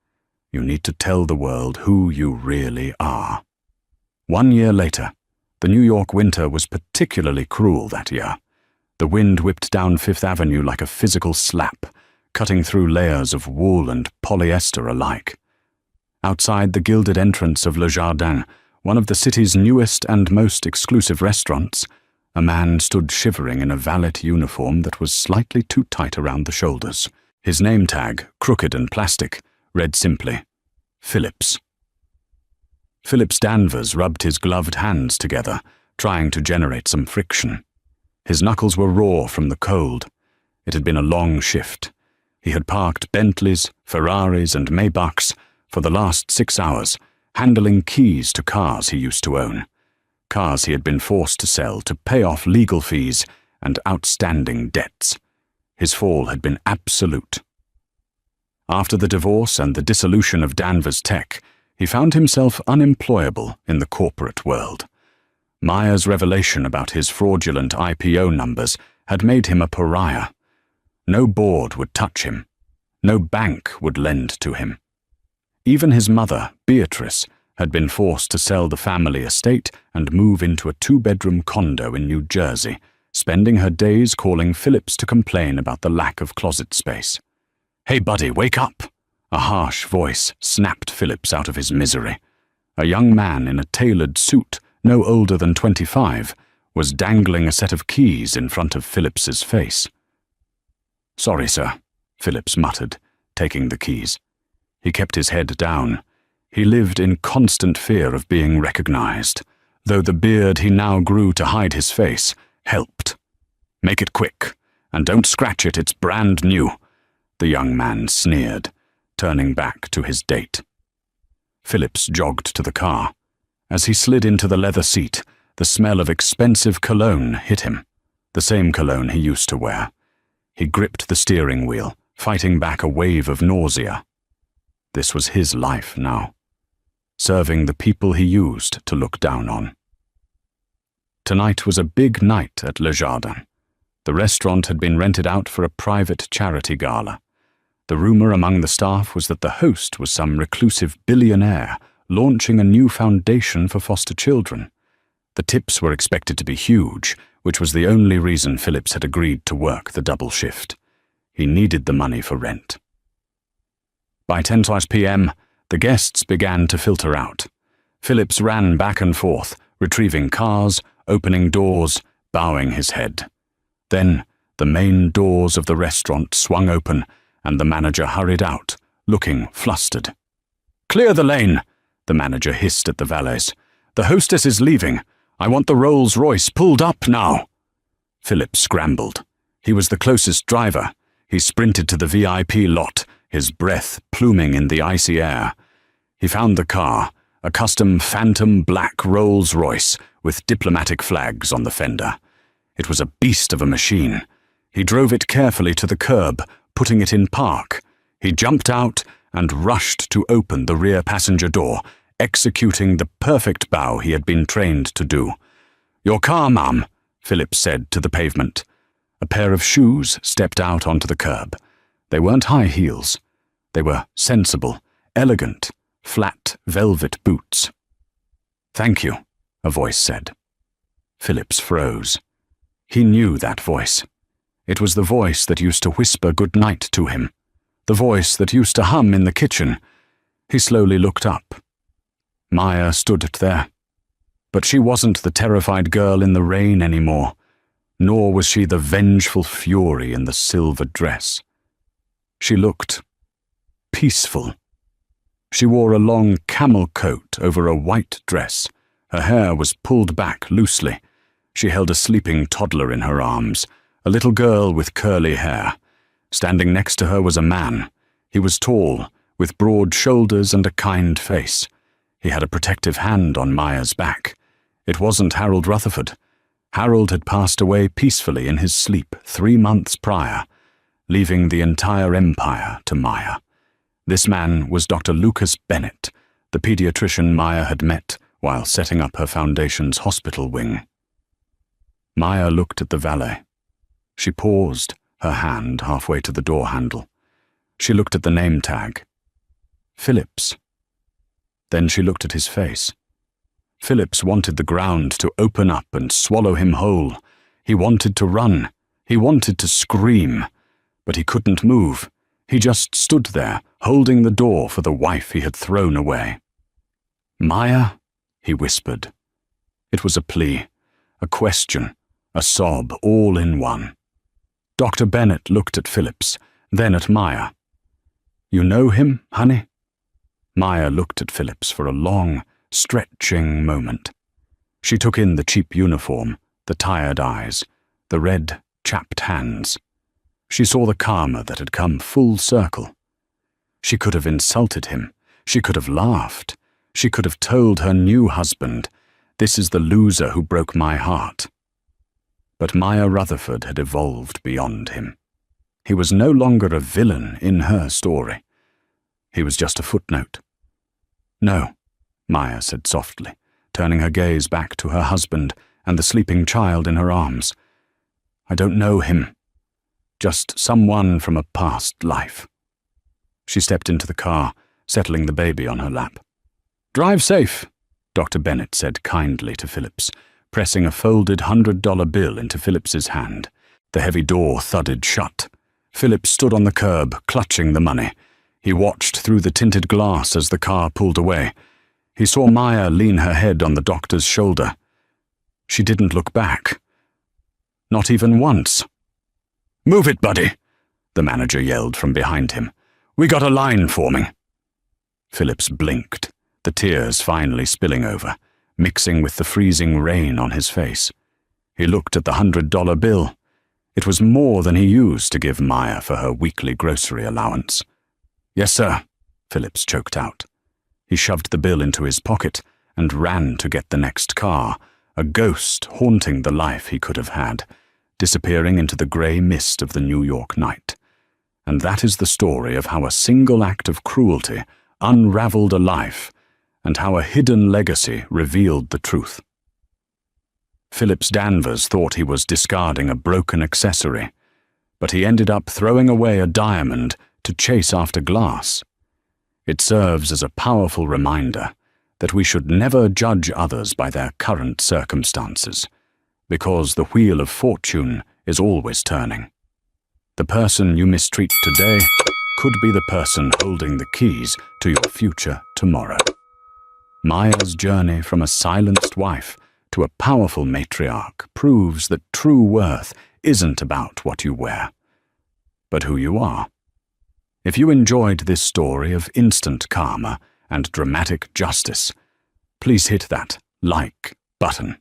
You need to tell the world who you really are. 1 year later, the New York winter was particularly cruel that year. The wind whipped down Fifth Avenue like a physical slap, cutting through layers of wool and polyester alike. Outside the gilded entrance of Le Jardin, one of the city's newest and most exclusive restaurants, a man stood shivering in a valet uniform that was slightly too tight around the shoulders. His name tag, crooked and plastic, read simply, Phillips. Phillips Danvers rubbed his gloved hands together, trying to generate some friction. His knuckles were raw from the cold. It had been a long shift. He had parked Bentleys, Ferraris, and Maybachs for the last 6 hours, handling keys to cars he used to own. Cars he had been forced to sell to pay off legal fees and outstanding debts. His fall had been absolute. After the divorce and the dissolution of Danvers Tech, he found himself unemployable in the corporate world. Maya's revelation about his fraudulent IPO numbers had made him a pariah. No board would touch him. No bank would lend to him. Even his mother, Beatrice, had been forced to sell the family estate and move into a 2-bedroom condo in New Jersey, spending her days calling Phillips to complain about the lack of closet space. Hey, buddy, wake up! A harsh voice snapped Phillips out of his misery. A young man in a tailored suit, no older than 25, was dangling a set of keys in front of Phillips's face. Sorry, sir, Phillips muttered, taking the keys. He kept his head down. He lived in constant fear of being recognized, though the beard he now grew to hide his face helped. Make it quick, and don't scratch it, it's brand new, the young man sneered, turning back to his date. Phillips jogged to the car, As he slid into the leather seat, the smell of expensive cologne hit him, the same cologne he used to wear. He gripped the steering wheel, fighting back a wave of nausea. This was his life now, serving the people he used to look down on. Tonight was a big night at Le Jardin. The restaurant had been rented out for a private charity gala. The rumor among the staff was that the host was some reclusive billionaire launching a new foundation for foster children. The tips were expected to be huge, which was the only reason Phillips had agreed to work the double shift. He needed the money for rent. By 10:20 p.m., the guests began to filter out. Phillips ran back and forth, retrieving cars, opening doors, bowing his head. Then the main doors of the restaurant swung open, and the manager hurried out, looking flustered. "Clear the lane," the manager hissed at the valets. "The hostess is leaving. I want the Rolls-Royce pulled up now." Phillips scrambled. He was the closest driver. He sprinted to the VIP lot, his breath pluming in the icy air. He found the car, a custom phantom black Rolls-Royce with diplomatic flags on the fender. It was a beast of a machine. He drove it carefully to the curb, putting it in park. He jumped out and rushed to open the rear passenger door, executing the perfect bow he had been trained to do. "Your car, ma'am," Phillips said to the pavement. A pair of shoes stepped out onto the curb. They weren't high heels. They were sensible, elegant, flat velvet boots. "Thank you," a voice said. Phillips froze. He knew that voice. It was the voice that used to whisper good night to him, the voice that used to hum in the kitchen. He slowly looked up. Maya stood there. But she wasn't the terrified girl in the rain anymore, nor was she the vengeful fury in the silver dress. She looked peaceful. She wore a long camel coat over a white dress. Her hair was pulled back loosely. She held a sleeping toddler in her arms, a little girl with curly hair. Standing next to her was a man. He was tall, with broad shoulders and a kind face. He had a protective hand on Maya's back. It wasn't Harold Rutherford. Harold had passed away peacefully in his sleep 3 months prior, leaving the entire empire to Maya. This man was Dr. Lucas Bennett, the pediatrician Maya had met while setting up her foundation's hospital wing. Maya looked at the valet. She paused, her hand halfway to the door handle. She looked at the name tag. Phillips. Then she looked at his face. Phillips wanted the ground to open up and swallow him whole. He wanted to run. He wanted to scream. But he couldn't move. He just stood there, holding the door for the wife he had thrown away. "Maya?" he whispered. It was a plea, a question, a sob all in one. Dr. Bennett looked at Phillips, then at Maya. "You know him, honey?" Maya looked at Phillips for a long, stretching moment. She took in the cheap uniform, the tired eyes, the red, chapped hands. She saw the karma that had come full circle. She could have insulted him. She could have laughed. She could have told her new husband, "This is the loser who broke my heart." But Maya Rutherford had evolved beyond him. He was no longer a villain in her story. He was just a footnote. "No," Maya said softly, turning her gaze back to her husband and the sleeping child in her arms. "I don't know him. Just someone from a past life." She stepped into the car, settling the baby on her lap. "Drive safe," Dr. Bennett said kindly to Phillips, pressing a folded $100 bill into Phillips's hand. The heavy door thudded shut. Phillips stood on the curb, clutching the money. He watched through the tinted glass as the car pulled away. He saw Maya lean her head on the doctor's shoulder. She didn't look back. Not even once. "Move it, buddy," the manager yelled from behind him. "We got a line forming." Phillips blinked, the tears finally spilling over, mixing with the freezing rain on his face. He looked at the $100 bill. It was more than he used to give Maya for her weekly grocery allowance. "Yes, sir," Phillips choked out. He shoved the bill into his pocket and ran to get the next car, a ghost haunting the life he could have had, disappearing into the grey mist of the New York night. And that is the story of how a single act of cruelty unraveled a life, and how a hidden legacy revealed the truth. Phillips Danvers thought he was discarding a broken accessory, but he ended up throwing away a diamond to chase after glass. It serves as a powerful reminder that we should never judge others by their current circumstances, because the wheel of fortune is always turning. The person you mistreat today could be the person holding the keys to your future tomorrow. Maya's journey from a silenced wife to a powerful matriarch proves that true worth isn't about what you wear, but who you are. If you enjoyed this story of instant karma and dramatic justice, please hit that like button.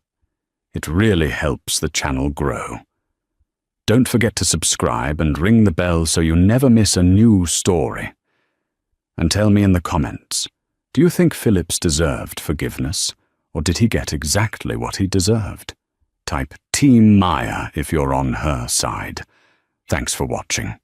It really helps the channel grow. Don't forget to subscribe and ring the bell so you never miss a new story. And tell me in the comments, do you think Phillips deserved forgiveness, or did he get exactly what he deserved? Type Team Maya if you're on her side. Thanks for watching.